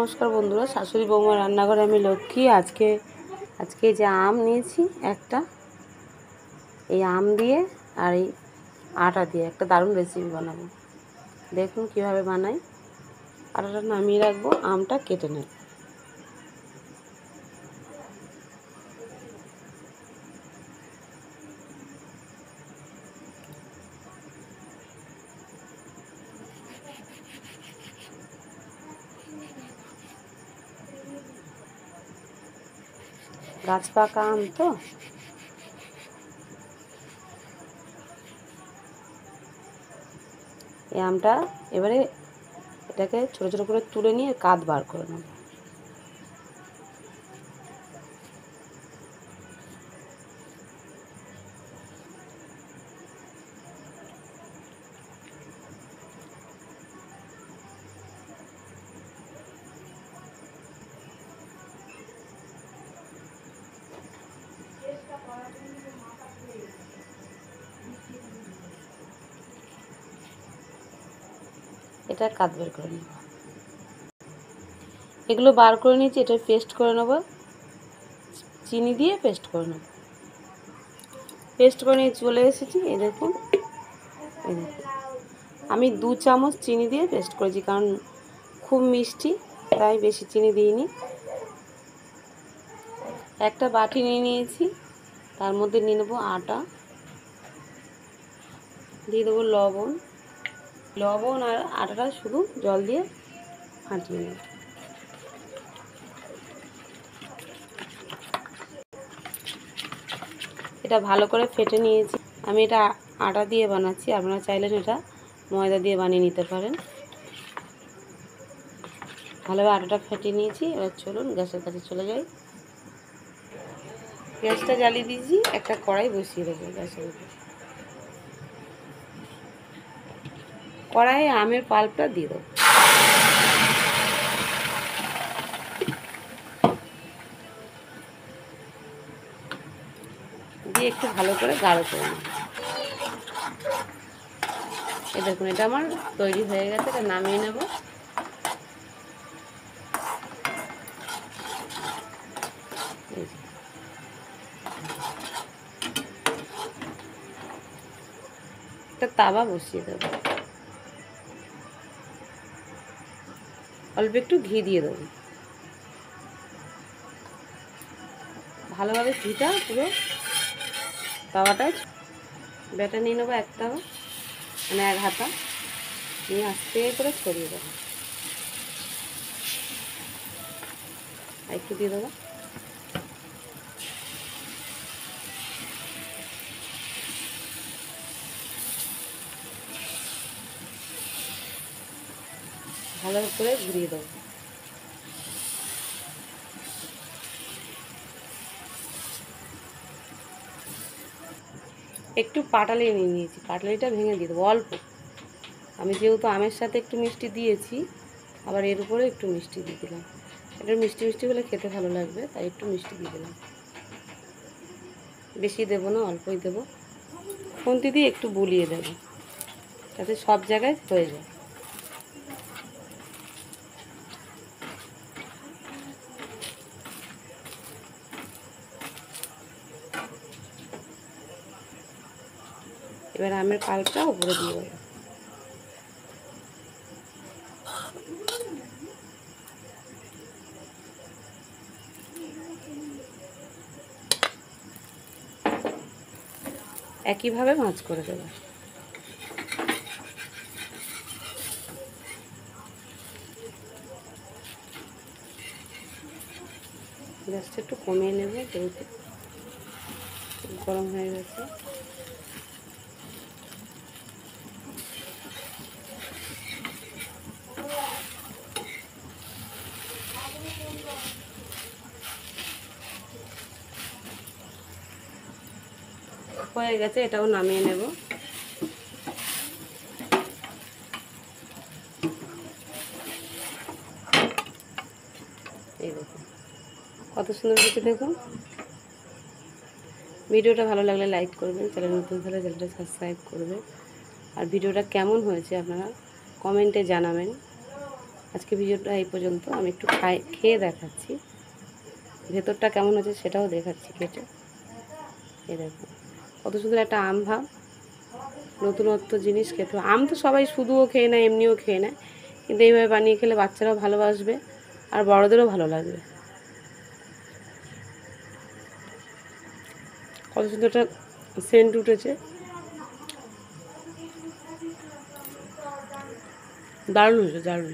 নমস্কার বন্ধুরা, শাশুড়ি বৌমা রান্নাঘরে আমি লক্ষ্মী। আজকে যে আম নিয়েছি একটা, এই আম দিয়ে আর এই আটা দিয়ে একটা দারুণ রেসিপি বানাবো। দেখুন কিভাবে বানাই। আটাটা নামিয়ে রাখবো, আমটা কেটে নেব। গাছ পাকা আম তো, এই আমটা এবারে এটাকে ছোটো ছোটো করে তুলে নিয়ে কাঁধ বার করে নেব। এটা কাঁধ বের করে নেব। এগুলো বার করে নিয়েছি, এটা পেস্ট করে নেব, চিনি দিয়ে পেস্ট করে নেব। পেস্ট করে নিয়ে চলে এসেছি। এই দেখুন, আমি 2 চামচ চিনি দিয়ে পেস্ট করেছি, কারণ খুব মিষ্টি তাই বেশি চিনি দিইনি। একটা বাটি নিয়ে নিয়েছি, তার মধ্যে নিয়ে নেবো আটা, দিয়ে দেবো লবণ আর আটাটা শুধু জল দিয়ে ফাটিয়ে নেব। এটা ভালো করে ফেটে নিয়েছি। আমি এটা আটা দিয়ে বানাচ্ছি, আপনারা চাইলেন এটা ময়দা দিয়ে বানিয়ে নিতে পারেন। ভালোভাবে আটাটা ফেটিয়ে নিয়েছি। এবার চলুন গ্যাসের কাছে চলে যাই। গ্যাসটা জ্বালিয়ে দিয়েছি, একটা কড়াই বসিয়ে দেবো গ্যাসের উপর। কড়াইয়ে আমের পাল্পটা দিয়ে দেবো। দিয়ে একটু ভালো করে গাঢ় করে নেব। এই দেখুন, এটা আমার তৈরি হয়ে গেছে। এটা নামিয়ে নেব। একটা তাওয়া বসিয়ে দেবো, অল্প একটু ঘি দিয়ে দেবো। ভালোভাবে ঘিটা পুরো তাওয়াটায় বেটে নিয়ে নেবো। এক তাওয়া মানে 1 হাতা নিয়ে আস্তে করে ছড়িয়ে দেবো। আর একটু দিয়ে দেবো। ভালো করে ঘুরিয়ে দেবো। একটু পাটালি নিয়ে নিয়েছি, পাটালিটা ভেঙে দিয়ে দেবো অল্প। আমি যেহেতু আমের সাথে একটু মিষ্টি দিয়েছি, আবার এর উপরে একটু মিষ্টি দিয়ে দিলাম। এটা মিষ্টি মিষ্টি হলে খেতে ভালো লাগবে, তাই একটু মিষ্টি দিয়ে দিলাম। বেশি দেবো না, অল্পই দেবো। খুন্তি দিয়ে একটু বুলিয়ে দেবো, যাতে সব জায়গায় হয়ে যায়। এবার আমের পাল্পটা উপরে দিয়ে দেবো। একইভাবে ভাঁজ করে দেবো। গ্যাসটা একটু কমিয়ে নেব, যেহেতু গরম হয়ে গেছে। হয়ে গেছে, এটাও নামিয়ে নেব। এই দেখুন কত সুন্দর হয়েছে, দেখুন। ভিডিওটা ভালো লাগলে লাইক করবেন, চ্যানেল নতুন হলে চ্যানেলটা সাবস্ক্রাইব করবেন। আর ভিডিওটা কেমন হয়েছে আপনারা কমেন্টে জানাবেন। আজকে ভিডিওটা এই পর্যন্ত। আমি একটু খেয়ে দেখাচ্ছি ভেতরটা কেমন হচ্ছে, সেটাও দেখাচ্ছি কেটে। এই দেখো কত সুন্দর একটা আম ভাব, নতুনত্ব জিনিস খেতে। আম তো সবাই শুধুও খেয়ে নেয়, এমনিও খেয়ে নেয়, কিন্তু এইভাবে বানিয়ে খেলে বাচ্চারাও ভালোবাসবে আর বড়দেরও ভালো লাগবে। কত সুন্দর একটা সেন্ট উঠেছে, দারুণ হয়েছে, দারুণ।